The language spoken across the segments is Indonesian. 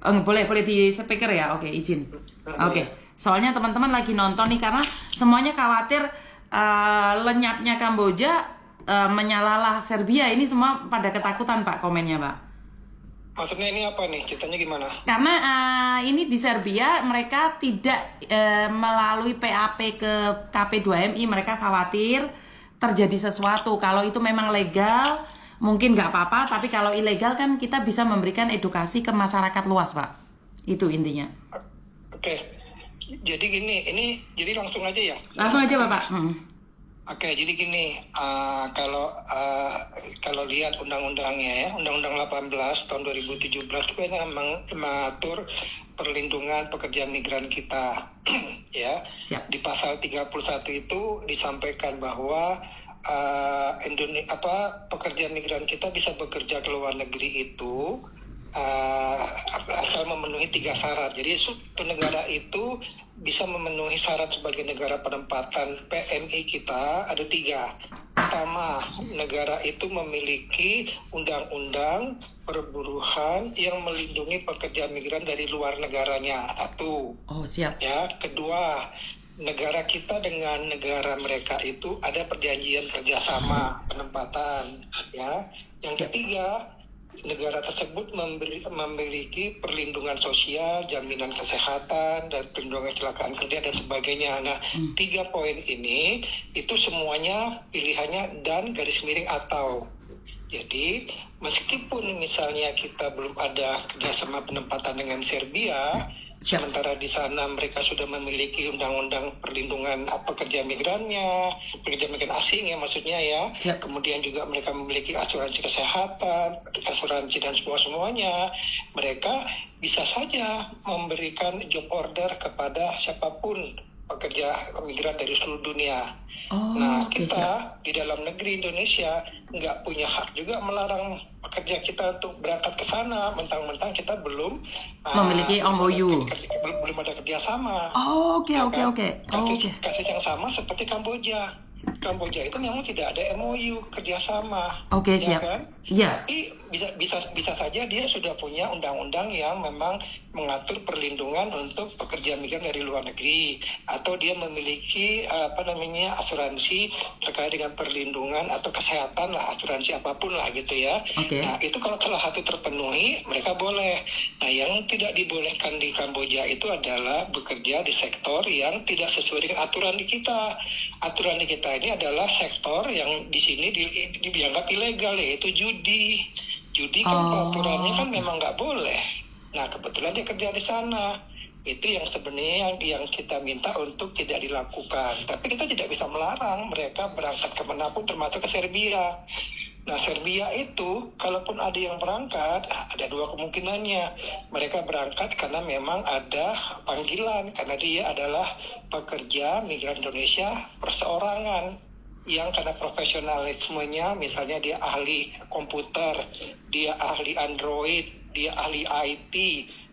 Boleh di speaker ya, oke izin. Oke, soalnya teman-teman lagi nonton nih karena semuanya khawatir lenyapnya Kamboja menyalalah Serbia. Ini semua pada ketakutan Pak komennya Pak. Maksudnya ini apa nih? Ceritanya gimana? Karena ini di Serbia mereka tidak melalui PAP ke KP2MI, mereka khawatir terjadi sesuatu. Kalau itu memang legal mungkin nggak apa-apa, tapi kalau ilegal kan kita bisa memberikan edukasi ke masyarakat luas Pak. Itu intinya. Oke, jadi gini, ini jadi langsung aja ya? Langsung aja Bapak. Oke, jadi gini, kalau lihat undang-undangnya ya, Undang-Undang 18 tahun 2017 itu kan memang mengatur perlindungan pekerja migran kita, ya. Siap. Di pasal 31 itu disampaikan bahwa pekerja migran kita bisa bekerja ke luar negeri itu asal memenuhi 3 syarat. Jadi suatu negara itu bisa memenuhi syarat sebagai negara penempatan PMI kita ada 3. Pertama, negara itu memiliki undang-undang perburuhan yang melindungi pekerja migran dari luar negaranya. 1. Oh siap. Ya, kedua, negara kita dengan negara mereka itu ada perjanjian kerjasama penempatan, ya. Yang ketiga, negara tersebut memiliki perlindungan sosial, jaminan kesehatan, dan perlindungan kecelakaan kerja dan sebagainya. Nah, 3 poin ini itu semuanya pilihannya dan garis miring atau. Jadi, meskipun misalnya kita belum ada kerjasama penempatan dengan Serbia, sementara di sana mereka sudah memiliki undang-undang perlindungan pekerja migrannya, pekerja migran asing ya maksudnya ya. Kemudian juga mereka memiliki asuransi kesehatan, asuransi dan semuanya. Mereka bisa saja memberikan job order kepada siapapun pekerja migran dari seluruh dunia. Nah, kita di dalam negeri Indonesia nggak punya hak juga melarang pekerja kita untuk berangkat ke sana, mentang-mentang kita belum memiliki MOU. Belum ada kerjasama. Oke. Kasus yang sama seperti Kamboja. Kamboja itu memang tidak ada MOU kerjasama. Oke, siap. Kan? Iya. Tapi bisa saja dia sudah punya undang-undang yang memang mengatur perlindungan untuk pekerja migran dari luar negeri, atau dia memiliki asuransi terkait dengan perlindungan atau kesehatan lah, asuransi apapun lah gitu ya. Nah, itu kalau satu terpenuhi mereka boleh. Nah, yang tidak dibolehkan di Kamboja itu adalah bekerja di sektor yang tidak sesuai dengan aturan di kita. Aturan di kita ini adalah sektor yang di sini dianggap ilegal, yaitu judi. Judi kan peraturannya kan memang nggak boleh. Nah, kebetulan dia kerja di sana. Itu yang sebenarnya yang kita minta untuk tidak dilakukan. Tapi kita tidak bisa melarang mereka berangkat kemanapun, termasuk ke Serbia. Nah, Serbia itu, kalaupun ada yang berangkat, ada 2 kemungkinannya. Mereka berangkat karena memang ada panggilan, karena dia adalah pekerja migran Indonesia perseorangan. Yang karena profesionalismenya, misalnya dia ahli komputer, dia ahli Android, dia ahli IT,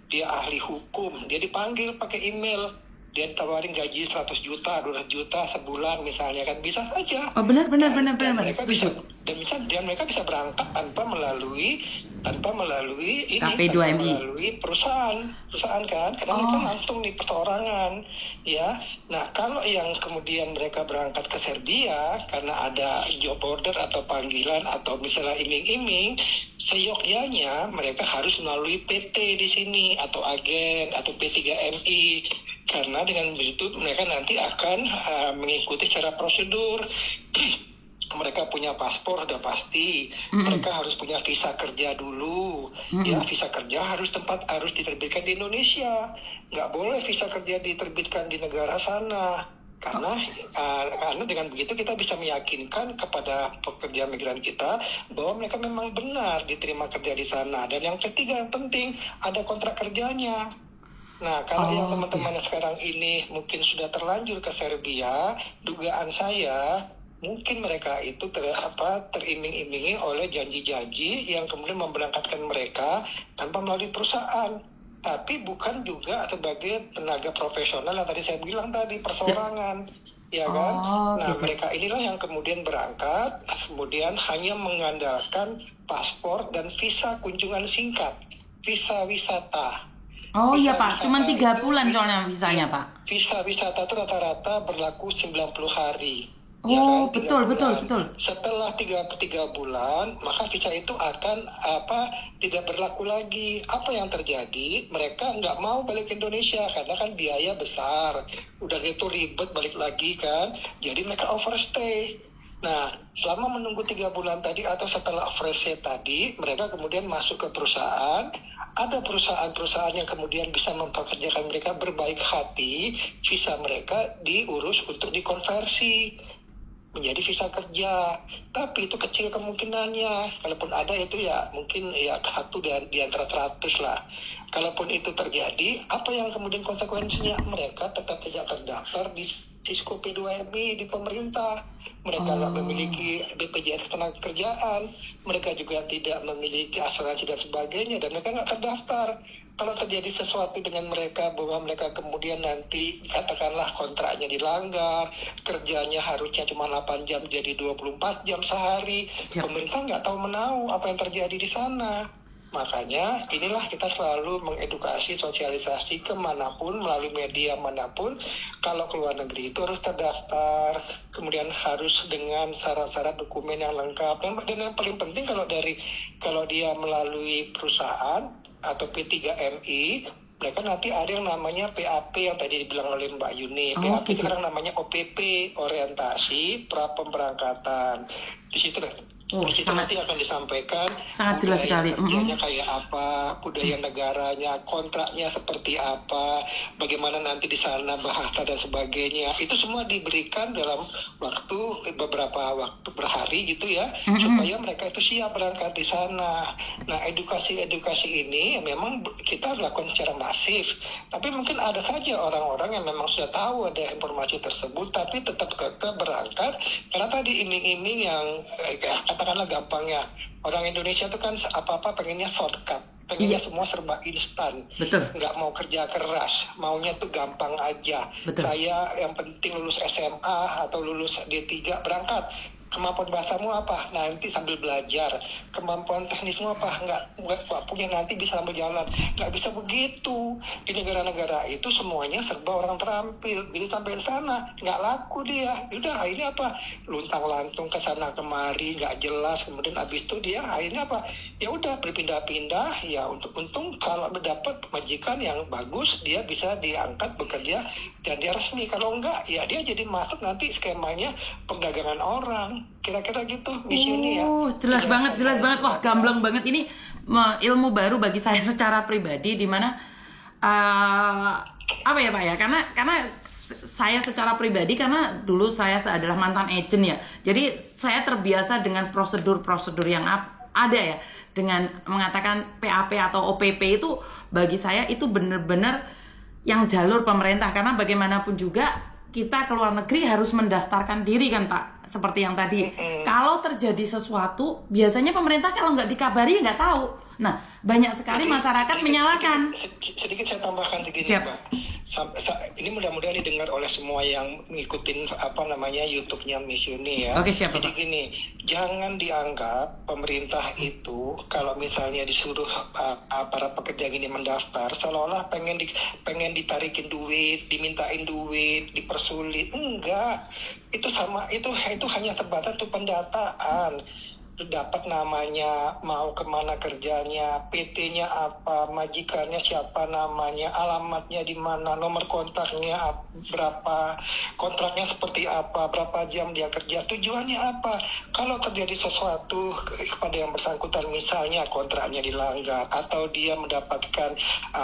dia ahli hukum, dia dipanggil pakai email, dia ditawarin gaji 100 juta, 200 juta sebulan misalnya, kan bisa saja. Oh benar, setuju. Dan mereka bisa berangkat tanpa melalui ini, KP2MI, melalui perusahaan kan, karena mereka langsung di perseorangan, ya. Nah, kalau yang kemudian mereka berangkat ke Serbia karena ada job order atau panggilan atau misalnya iming-iming, seyogyanya mereka harus melalui PT di sini atau agen atau P3MI. Karena dengan begitu mereka nanti akan mengikuti secara prosedur. Mereka punya paspor sudah pasti. Mereka harus punya visa kerja dulu. Ya, visa kerja harus diterbitkan di Indonesia. Nggak boleh visa kerja diterbitkan di negara sana. Karena dengan begitu kita bisa meyakinkan kepada pekerja migran kita bahwa mereka memang benar diterima kerja di sana. Dan yang ketiga yang penting, ada kontrak kerjanya. Nah, kalau yang teman-teman sekarang ini mungkin sudah terlanjur ke Serbia, dugaan saya mungkin mereka itu teriming-imingi oleh janji-janji yang kemudian memberangkatkan mereka tanpa melalui perusahaan, tapi bukan juga sebagai tenaga profesional yang tadi saya bilang tadi, perseorangan. Ya kan? Mereka inilah yang kemudian berangkat, kemudian hanya mengandalkan paspor dan visa kunjungan singkat, visa wisata. Oh iya Visa Pak, cuman wisata 3 itu bulan soalnya visanya Pak. visa wisata itu rata-rata berlaku 90 hari. Ya Oh kan, 3 betul betul bulan. betul. Setelah tiga bulan, maka visa itu akan tidak berlaku lagi. Apa yang terjadi? Mereka nggak mau balik ke Indonesia karena kan biaya besar. Udah gitu ribet balik lagi kan. Jadi mereka overstay. Nah, selama menunggu 3 bulan tadi atau setelah overstay tadi, mereka kemudian masuk ke perusahaan. Ada perusahaan-perusahaan yang kemudian bisa mempekerjakan mereka berbaik hati, visa mereka diurus untuk dikonversi menjadi visa kerja, tapi itu kecil kemungkinannya. Kalaupun ada itu ya mungkin ya satu di antara 100 lah. Kalaupun itu terjadi, apa yang kemudian konsekuensinya? Mereka tetap tidak terdaftar di Sisko P2MI di pemerintah. Mereka nggak memiliki BPJS Ketenagakerjaan, mereka juga tidak memiliki asuransi dan sebagainya, dan mereka nggak terdaftar. Kalau terjadi sesuatu dengan mereka bahwa mereka kemudian nanti katakanlah kontraknya dilanggar, kerjanya harusnya cuma 8 jam jadi 24 jam sehari, Siap. pemerintah nggak tahu menahu apa yang terjadi di sana. Makanya inilah kita selalu mengedukasi, sosialisasi kemanapun, melalui media manapun, kalau ke luar negeri itu harus terdaftar, kemudian harus dengan syarat-syarat dokumen yang lengkap. Dan yang paling penting kalau dia melalui perusahaan atau P3MI, mereka nanti ada yang namanya PAP yang tadi dibilang oleh Mbak Yuni. PAP sekarang namanya OPP, orientasi pra pemberangkatan. Di situ nanti akan disampaikan sangat jelas sekali. Kerjanya kayak apa, budaya negaranya, kontraknya seperti apa, bagaimana nanti di sana bahasa dan sebagainya. Itu semua diberikan dalam beberapa waktu berhari gitu ya, supaya mereka itu siap berangkat di sana. Nah, edukasi ini memang kita lakukan secara masif, tapi mungkin ada saja orang-orang yang memang sudah tahu ada informasi tersebut, tapi tetap kekeh berangkat karena tadi iming-iming yang katakanlah gampangnya, orang Indonesia itu kan apa-apa pengennya shortcut, pengennya semua serba instan. Betul. Nggak mau kerja keras, maunya tuh gampang aja. Betul. Saya yang penting lulus SMA atau lulus D3 berangkat. Kemampuan bahasamu apa? Nanti sambil belajar. Kemampuan teknismu apa? Nggak punya, nanti bisa sambil jalan. Nggak bisa begitu. Di negara-negara itu semuanya serba orang terampil. Jadi sampai sana nggak laku dia. Udah akhirnya apa? Luntang-lantung ke sana kemari, nggak jelas. Kemudian abis itu dia akhirnya apa? Ya udah berpindah-pindah. Ya untung kalau mendapat majikan yang bagus, dia bisa diangkat bekerja dan dia resmi. Kalau enggak, ya dia jadi masuk nanti skemanya perdagangan orang. Kira-kira gitu misinya ya. Jelas banget. Wah, gamblang banget ini ilmu baru bagi saya secara pribadi, di mana apa ya Pak ya? Karena saya secara pribadi, karena dulu saya adalah mantan agent ya. Jadi saya terbiasa dengan prosedur-prosedur yang ada ya, dengan mengatakan PAP atau OPP itu bagi saya itu benar-benar yang jalur pemerintah, karena bagaimanapun juga kita ke luar negeri harus mendaftarkan diri kan Pak, seperti yang tadi. Kalau terjadi sesuatu, biasanya pemerintah kalau nggak dikabari nggak tahu. Nah, banyak sekali masyarakat menyalahkan. Sedikit saya tambahkan begini Pak. Ini mudah-mudahan didengar oleh semua yang ngikutin YouTube-nya Miss Yuni ya. Oke, siap, Jadi Pak. gini, jangan dianggap pemerintah itu kalau misalnya disuruh para pekerja ini mendaftar seolah-olah pengen ditarikin duit, dimintain duit, dipersulit. Enggak. Itu hanya sebatas tuh pendataan. Dapat namanya, mau kemana kerjanya, PT-nya apa, majikannya siapa namanya, alamatnya di mana, nomor kontaknya berapa, kontraknya seperti apa, berapa jam dia kerja, tujuannya apa. Kalau terjadi sesuatu kepada yang bersangkutan, misalnya kontraknya dilanggar atau dia mendapatkan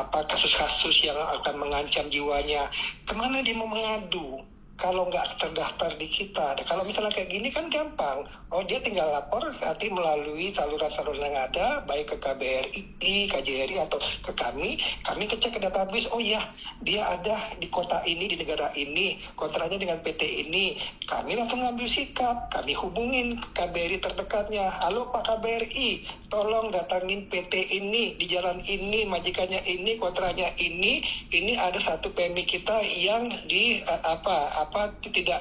kasus-kasus yang akan mengancam jiwanya, kemana dia mau mengadu? Kalau nggak terdaftar di kita, kalau misalnya kayak gini kan gampang. Dia tinggal lapor nanti melalui saluran-saluran yang ada, baik ke KBRI, KJRI atau ke kami kecek ke database. Oh ya, dia ada di kota ini, di negara ini, kontraknya dengan PT ini. Kami langsung ngambil sikap, kami hubungin KBRI terdekatnya. Halo Pak KBRI, tolong datangin PT ini di jalan ini, majikannya ini, kontraknya ini ada satu PMI kita yang tidak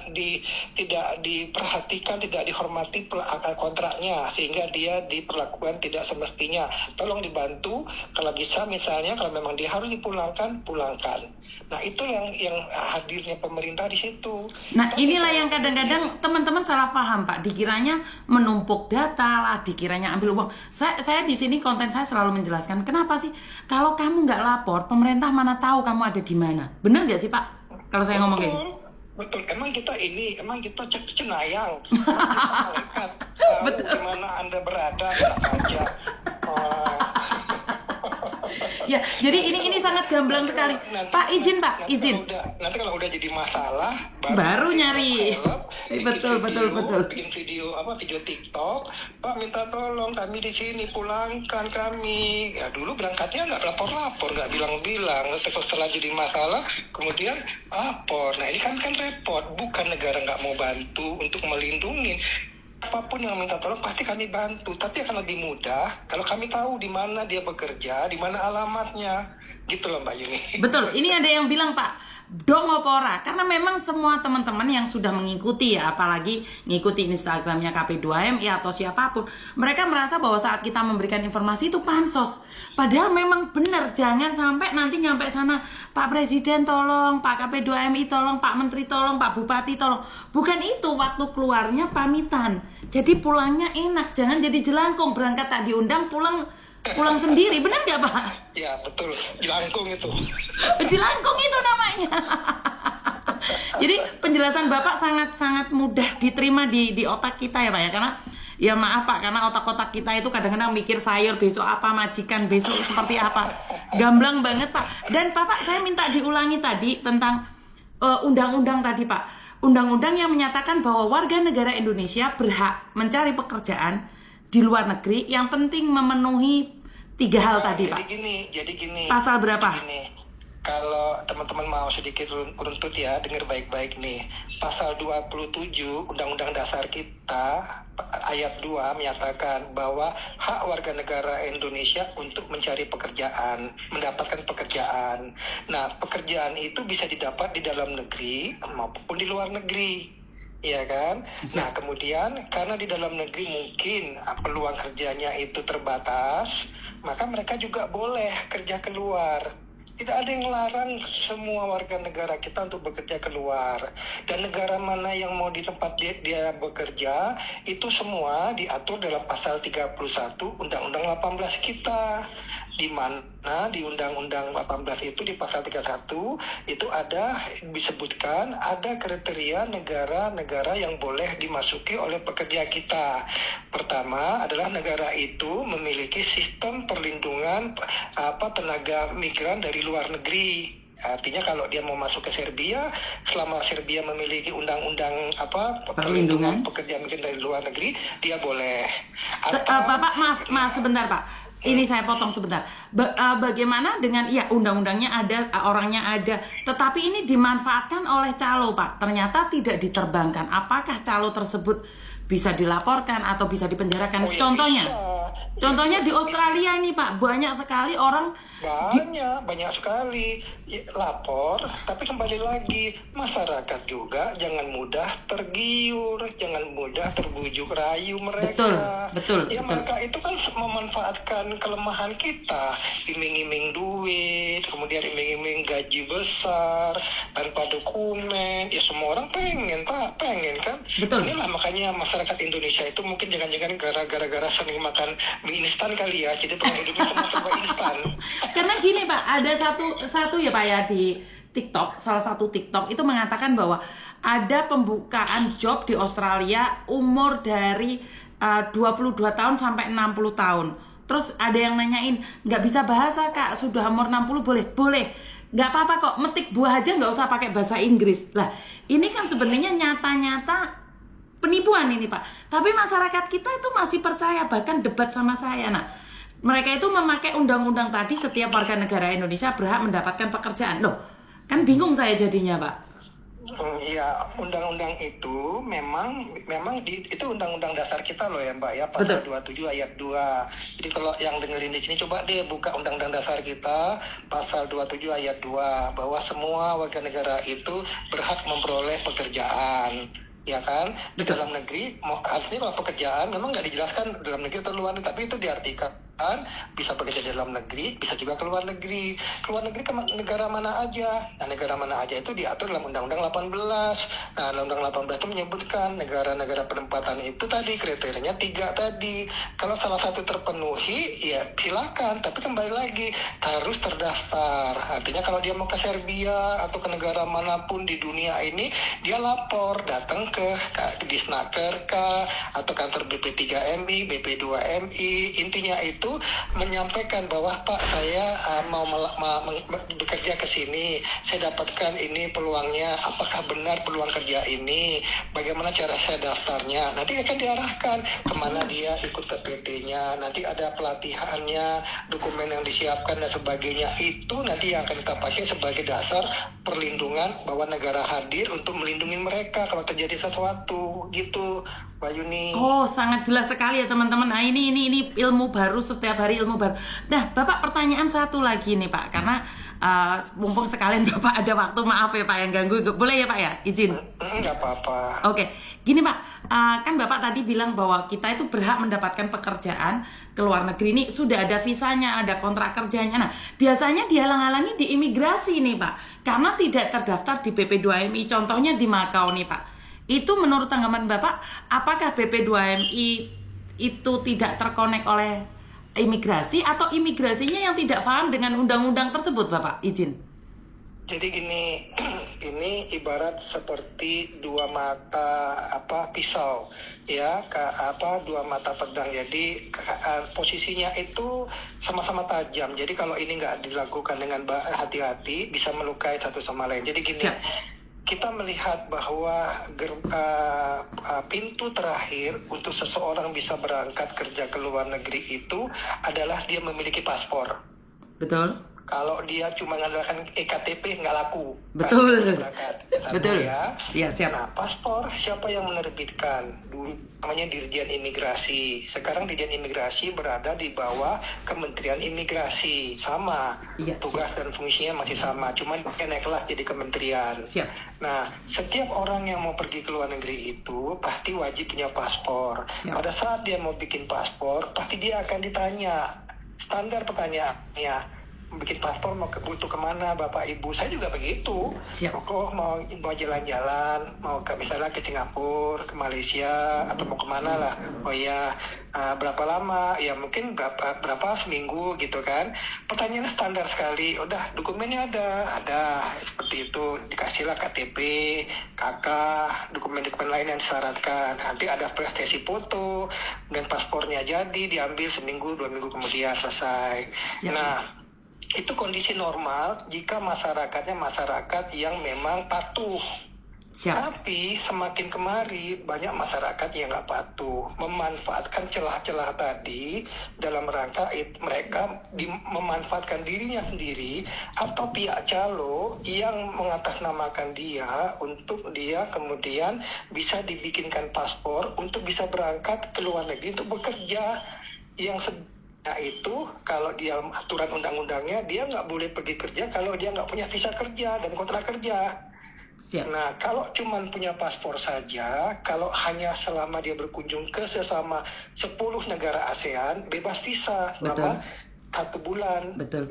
diperhatikan, tidak dihormati bukti kontraknya sehingga dia diperlakukan tidak semestinya. Tolong dibantu, kalau bisa misalnya kalau memang dia harus dipulangkan, pulangkan. Nah itu yang hadirnya pemerintah di situ. Nah inilah yang kadang-kadang teman-teman salah paham Pak, dikiranya menumpuk data lah, dikiranya ambil uang. Saya di sini konten saya selalu menjelaskan kenapa sih kalau kamu nggak lapor, pemerintah mana tahu kamu ada di mana. Benar nggak sih Pak? Kalau saya ngomong kayak gitu. Betul. Emang kita cenayang, emang kita malaikat, tahu di mana Anda berada, saja. Ya, jadi ini sangat gamblang sekali. Pak, izin. Nanti kalau udah jadi masalah, baru nyari. Betul. Bikin video TikTok. Pak minta tolong kami di sini, pulangkan kami. Ya dulu berangkatnya nggak lapor, nggak bilang-bilang. Setelah jadi masalah, kemudian lapor. Nah ini kan repot. Bukan negara nggak mau bantu untuk melindungi. Apapun yang minta tolong pasti kami bantu, tapi akan lebih mudah kalau kami tahu di mana dia bekerja, di mana alamatnya, gitu loh Mbak Yuni. Betul, ini ada yang bilang Pak, dong opora, karena memang semua teman-teman yang sudah mengikuti ya, apalagi ngikuti Instagramnya KP2MI atau siapapun, mereka merasa bahwa saat kita memberikan informasi itu pansos. Padahal memang benar, jangan sampai nanti nyampe sana, Pak Presiden tolong, Pak KP2MI tolong, Pak Menteri tolong, Pak Bupati tolong. Bukan itu, waktu keluarnya pamitan. Jadi pulangnya enak, jangan jadi jelangkung, berangkat tak diundang, pulang sendiri, benar nggak Pak? Ya betul, jelangkung itu. Jelangkung itu namanya. Jadi penjelasan Bapak sangat mudah diterima di otak kita ya Pak ya, karena ya maaf Pak, karena otak-otak kita itu kadang-kadang mikir sayur besok apa, majikan besok seperti apa, gamblang banget Pak. Dan Bapak saya minta diulangi tadi tentang undang-undang tadi Pak. Undang-undang yang menyatakan bahwa warga negara Indonesia berhak mencari pekerjaan di luar negeri yang penting memenuhi 3 hal tadi Pak. Jadi gini. Pasal berapa? Kalau teman-teman mau sedikit runtut ya, dengar baik-baik nih. Pasal 27 Undang-Undang Dasar kita ayat 2 menyatakan bahwa hak warga negara Indonesia untuk mencari pekerjaan, mendapatkan pekerjaan. Nah, pekerjaan itu bisa didapat di dalam negeri maupun di luar negeri. Ya kan? Nah, kemudian karena di dalam negeri mungkin peluang kerjanya itu terbatas, maka mereka juga boleh kerja keluar. Tidak ada yang melarang semua warga negara kita untuk bekerja keluar. Dan negara mana yang mau di tempat dia bekerja, itu semua diatur dalam pasal 31 Undang-Undang 18 kita. Di mana di Undang-Undang 18 itu di pasal 31 itu ada disebutkan ada kriteria negara-negara yang boleh dimasuki oleh pekerja kita. Pertama adalah negara itu memiliki sistem perlindungan tenaga migran dari luar negeri. Artinya kalau dia mau masuk ke Serbia, selama Serbia memiliki undang-undang perlindungan pekerja migran dari luar negeri, dia boleh. Bapak maaf sebentar Pak. Ini saya potong sebentar. Bagaimana dengan undang-undangnya ada, orangnya ada, tetapi ini dimanfaatkan oleh calo Pak. Ternyata tidak diterbangkan. Apakah calo tersebut bisa dilaporkan atau bisa dipenjarakan? Contohnya di Australia ini Pak, banyak sekali orang banyak sekali lapor, tapi kembali lagi masyarakat juga jangan mudah tergiur, jangan mudah terbujuk rayu mereka. Betul. Mereka itu kan memanfaatkan kelemahan kita, iming-iming duit, kemudian iming-iming gaji besar tanpa dokumen. Ya semua orang pengen kan. Betul. Inilah makanya masyarakat Indonesia itu mungkin jangan-jangan gara-gara sering makan mie instan kali ya, jadi pengen hidupnya semua serba instan. Karena gini Pak, ada satu ya Pak ya di TikTok, salah satu TikTok itu mengatakan bahwa ada pembukaan job di Australia umur dari 22 tahun sampai 60 tahun. Terus ada yang nanyain, nggak bisa bahasa Kak, sudah umur 60 boleh? Boleh. Nggak apa-apa kok, metik buah aja nggak usah pakai bahasa Inggris. Lah, ini kan sebenarnya nyata-nyata penipuan ini Pak. Tapi masyarakat kita itu masih percaya, bahkan debat sama saya. Nah, mereka itu memakai undang-undang tadi setiap warga negara Indonesia berhak mendapatkan pekerjaan. Loh, kan bingung saya jadinya Pak. Iya, undang-undang itu memang itu undang-undang dasar kita loh ya Mbak ya, pasal 27 ayat 2. Jadi kalau yang dengerin di sini coba deh buka undang-undang dasar kita pasal 27 ayat 2 bahwa semua warga negara itu berhak memperoleh pekerjaan. ya kan? Di Betul. dalam negeri, artinya kalau pekerjaan memang nggak dijelaskan dalam negeri atau luar negeri, tapi itu diartikan bisa bekerja di dalam negeri, bisa juga ke luar negeri. Keluar negeri ke negara mana aja? Nah, negara mana aja itu diatur dalam Undang-Undang 18. Nah, Undang-Undang 18 itu menyebutkan negara-negara penempatan itu tadi kriterianya 3 tadi. Kalau salah satu terpenuhi, ya silakan. Tapi kembali lagi harus terdaftar. Artinya kalau dia mau ke Serbia atau ke negara manapun di dunia ini, dia lapor, datang ke Disnaker atau kantor BP3MI, BP2MI. Intinya itu menyampaikan bahwa Pak, saya mau bekerja ke sini, saya dapatkan ini peluangnya, apakah benar peluang kerja ini, bagaimana cara saya daftarnya, nanti akan diarahkan kemana dia ikut ke PT-nya, nanti ada pelatihannya, dokumen yang disiapkan dan sebagainya, itu nanti yang akan kita pakai sebagai dasar perlindungan bahwa negara hadir untuk melindungi mereka kalau terjadi sesuatu, gitu Mbak Yuni. Oh, sangat jelas sekali ya teman-teman. Nah, ini ilmu baru, setiap hari ilmu baru. Nah, Bapak, pertanyaan satu lagi nih Pak, karena mumpung sekalian Bapak ada waktu, maaf ya Pak yang ganggu. Boleh ya Pak ya? Izin. Nggak apa-apa. Oke, gini Pak, kan Bapak tadi bilang bahwa kita itu berhak mendapatkan pekerjaan ke luar negeri. Ini sudah ada visanya, ada kontrak kerjanya. Nah, biasanya dihalang-halangi di imigrasi nih Pak, karena tidak terdaftar di BP2MI. Contohnya di Makau nih Pak. Itu menurut tanggapan Bapak, apakah BP2MI itu tidak terkonek oleh imigrasi atau imigrasinya yang tidak paham dengan undang-undang tersebut, Bapak? Izin. Jadi gini, ini ibarat seperti dua mata pisau, ya, dua mata pedang. Jadi posisinya itu sama-sama tajam. Jadi kalau ini nggak dilakukan dengan hati-hati, bisa melukai satu sama lain. Jadi gini. Siap. Kita melihat bahwa pintu terakhir untuk seseorang bisa berangkat kerja ke luar negeri itu adalah dia memiliki paspor. Betul. Kalau dia cuma mengandalkan EKTP nggak laku. Betul. Betul. Ya. Ya, siap. Nah, paspor siapa yang menerbitkan? Dulu namanya Dirjen Imigrasi. Sekarang Dirjen Imigrasi berada di bawah Kementerian Imigrasi. Sama. Ya, tugas siap. dan fungsinya masih sama. Cuman naik kelas jadi kementerian. Siap. Nah, setiap orang yang mau pergi ke luar negeri itu pasti wajib punya paspor. Siap. Pada saat dia mau bikin paspor, pasti dia akan ditanya. Standar pertanyaannya, bikin paspor butuh kemana Bapak Ibu? Saya juga begitu. Siap. Mau jalan-jalan, mau misalnya ke Singapura, ke Malaysia, atau mau kemana lah. Oh ya, berapa lama? Ya mungkin berapa seminggu gitu kan. Pertanyaannya standar sekali. Udah dokumennya ada seperti itu. Dikasihlah KTP, KK, dokumen-dokumen lain yang disyaratkan. Nanti ada sesi foto dan paspornya jadi diambil seminggu 2 minggu kemudian selesai. Siap. Nah, itu kondisi normal jika masyarakatnya masyarakat yang memang patuh. Siap. Tapi semakin kemari banyak masyarakat yang nggak patuh, memanfaatkan celah-celah tadi dalam rangka mereka memanfaatkan dirinya sendiri atau pihak calo yang mengatasnamakan dia untuk dia kemudian bisa dibikinkan paspor untuk bisa berangkat ke luar negeri untuk bekerja yang itu kalau dia aturan undang-undangnya dia nggak boleh pergi kerja kalau dia nggak punya visa kerja dan kontrak kerja. Siap. Nah, kalau cuma punya paspor saja, kalau hanya selama dia berkunjung ke sesama 10 negara ASEAN, bebas visa selama 1 bulan. Betul.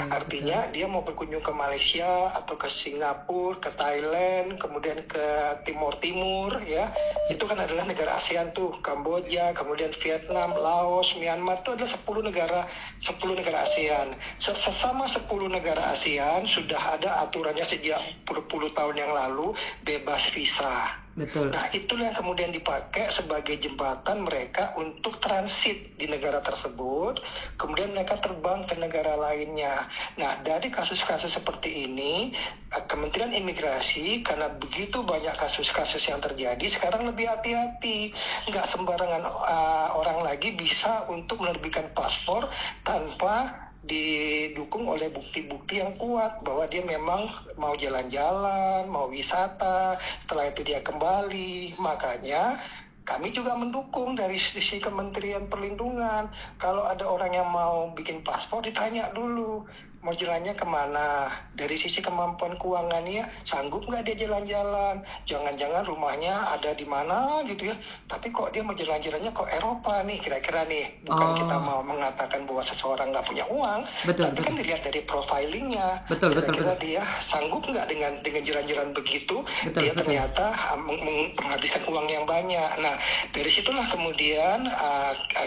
Artinya dia mau berkunjung ke Malaysia atau ke Singapura, ke Thailand, kemudian ke Timur ya. Itu kan adalah negara ASEAN tuh, Kamboja, kemudian Vietnam, Laos, Myanmar, itu adalah 10 negara ASEAN. Sesama 10 negara ASEAN sudah ada aturannya sejak puluh tahun yang lalu, bebas visa. Betul. Nah, itulah yang kemudian dipakai sebagai jembatan mereka untuk transit di negara tersebut, kemudian mereka terbang ke negara lainnya. Nah, dari kasus-kasus seperti ini, Kementerian Imigrasi, karena begitu banyak kasus-kasus yang terjadi, sekarang lebih hati-hati. Nggak sembarangan orang lagi bisa untuk menerbitkan paspor tanpa didukung oleh bukti-bukti yang kuat bahwa dia memang mau jalan-jalan, mau wisata, setelah itu dia kembali. Makanya kami juga mendukung dari sisi Kementerian Perlindungan. Kalau ada orang yang mau bikin paspor, ditanya dulu, mau jalannya kemana, dari sisi kemampuan keuangannya sanggup nggak dia jalan-jalan, jangan-jangan rumahnya ada di mana gitu ya, tapi kok dia mau jalan-jalannya kok Eropa nih, kira-kira nih, bukan kita mau mengatakan bahwa seseorang nggak punya uang, tapi kan dilihat dari profilingnya, kira-kira dia sanggup nggak dengan jalan-jalan begitu, dia ternyata menghabiskan uang yang banyak. Nah, dari situlah kemudian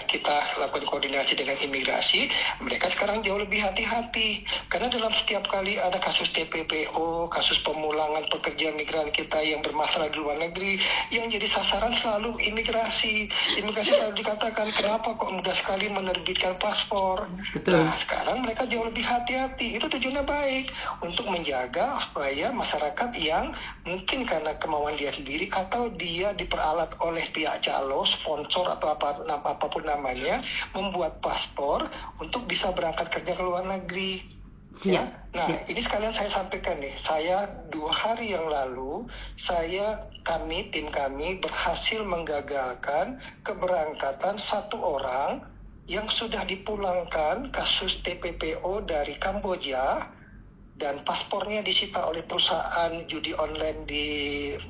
kita lakukan koordinasi dengan imigrasi, mereka sekarang jauh lebih hati-hati. Karena dalam setiap kali ada kasus TPPO, kasus pemulangan pekerja migran kita yang bermasalah di luar negeri, yang jadi sasaran selalu imigrasi. Imigrasi selalu dikatakan, kenapa kok mudah sekali menerbitkan paspor. Nah, sekarang mereka jauh lebih hati-hati. Itu tujuannya baik, untuk menjaga supaya masyarakat yang mungkin karena kemauan dia sendiri, atau dia diperalat oleh pihak calo, sponsor, atau apapun namanya, membuat paspor untuk bisa berangkat kerja ke luar negeri. Ini sekalian saya sampaikan nih, saya 2 hari yang lalu, tim kami berhasil menggagalkan keberangkatan 1 orang yang sudah dipulangkan kasus TPPO dari Kamboja, dan paspornya disita oleh perusahaan judi online di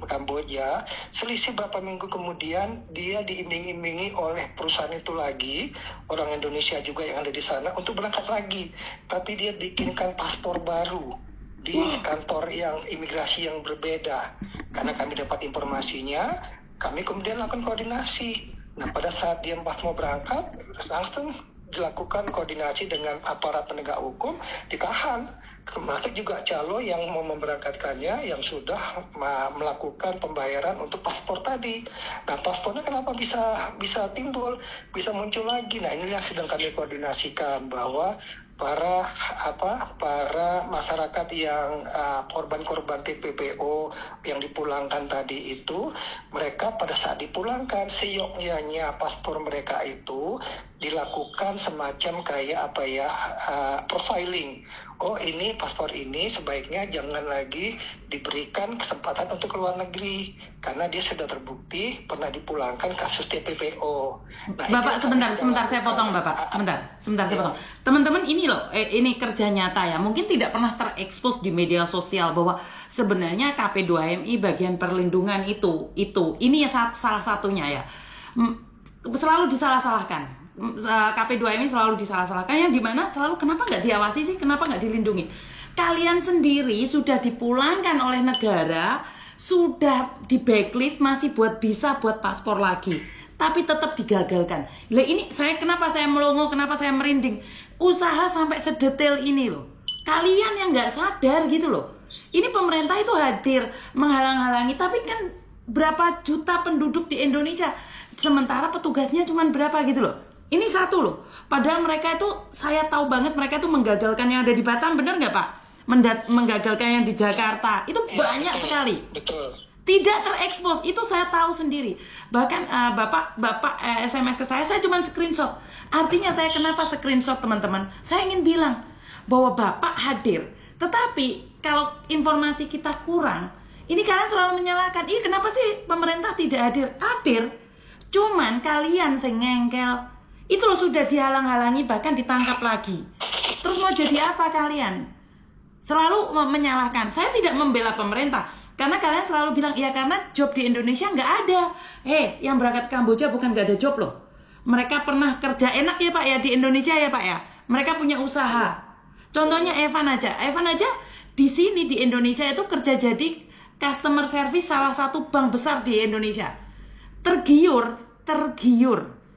Kamboja. Selisih berapa minggu kemudian dia diiming-imingi oleh perusahaan itu lagi, orang Indonesia juga yang ada di sana, untuk berangkat lagi, tapi dia bikinkan paspor baru di kantor yang imigrasi yang berbeda. Karena kami dapat informasinya, kami kemudian lakukan koordinasi. Nah, pada saat dia mau berangkat, langsung dilakukan koordinasi dengan aparat penegak hukum, ditahan. Termasuk juga calo yang mau memberangkatkannya, yang sudah melakukan pembayaran untuk paspor tadi. Nah, paspornya kenapa bisa timbul, bisa muncul lagi? Nah, ini yang sedang kami koordinasikan, bahwa para masyarakat yang korban-korban TPPO yang dipulangkan tadi itu, mereka pada saat dipulangkan, seyogyanya paspor mereka itu dilakukan semacam kayak profiling. Oh, ini paspor ini sebaiknya jangan lagi diberikan kesempatan untuk keluar negeri, karena dia sudah terbukti pernah dipulangkan kasus TPPO. Nah, Bapak, sebentar saya potong, Bapak. Sebentar saya potong. Teman-teman, ini loh, ini kerja nyata ya. Mungkin tidak pernah terekspos di media sosial bahwa sebenarnya KP2MI bagian perlindungan itu. Ini ya salah satunya ya. Selalu disalah-salahkan. KP2MI selalu disalah-salahkan, yang dimana selalu kenapa nggak diawasi sih, kenapa nggak dilindungi. Kalian sendiri sudah dipulangkan oleh negara, sudah di backlist, masih bisa buat paspor lagi, tapi tetap digagalkan. Lah, ini kenapa saya melongo, kenapa saya merinding, usaha sampai sedetail ini loh. Kalian yang nggak sadar gitu loh. Ini pemerintah itu hadir menghalang-halangi, tapi kan berapa juta penduduk di Indonesia, sementara petugasnya cuma berapa gitu loh. Ini satu loh, padahal mereka itu, saya tahu banget mereka itu menggagalkan yang ada di Batam, benar nggak Pak? Menggagalkan yang di Jakarta, itu banyak sekali. Betul. Tidak terekspos, itu saya tahu sendiri. Bahkan Bapak SMS ke saya cuma screenshot. Artinya saya kenapa screenshot, teman-teman? Saya ingin bilang bahwa Bapak hadir, tetapi kalau informasi kita kurang, ini kalian selalu menyalahkan, kenapa sih pemerintah tidak hadir? Hadir, cuman kalian ngengkel. Itu loh, sudah dihalang-halangi, bahkan ditangkap lagi. Terus mau jadi apa kalian? Selalu menyalahkan. Saya tidak membela pemerintah, karena kalian selalu bilang, iya karena job di Indonesia nggak ada. Yang berangkat ke Kamboja bukan nggak ada job loh. Mereka pernah kerja enak ya Pak ya di Indonesia ya Pak ya. Mereka punya usaha. Contohnya Evan aja di sini di Indonesia itu kerja jadi customer service salah satu bank besar di Indonesia. Tergiur.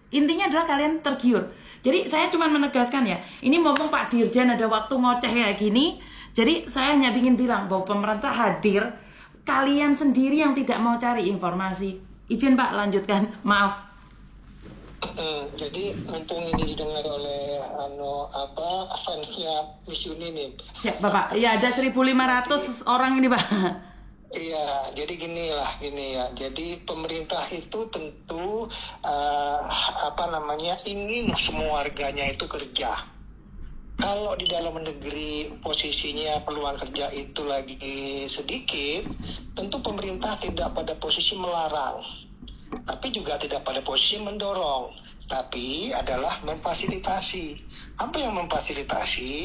Intinya adalah kalian tergiur. Jadi saya cuma menegaskan ya, ini ngomong Pak Dirjen ada waktu ngoceh kayak gini. Jadi saya hanya ingin bilang bahwa pemerintah hadir, kalian sendiri yang tidak mau cari informasi. Izin Pak, lanjutkan. Maaf. Jadi mumpung ini didengar oleh fansnya Miss Yuni nih. Siap Bapak. Ya, ada 1.500 orang ini Pak. Iya, jadi gini ya. Jadi pemerintah itu tentu ingin semua warganya itu kerja. Kalau di dalam negeri posisinya peluang kerja itu lagi sedikit, tentu pemerintah tidak pada posisi melarang, tapi juga tidak pada posisi mendorong, tapi adalah memfasilitasi. Apa yang memfasilitasi?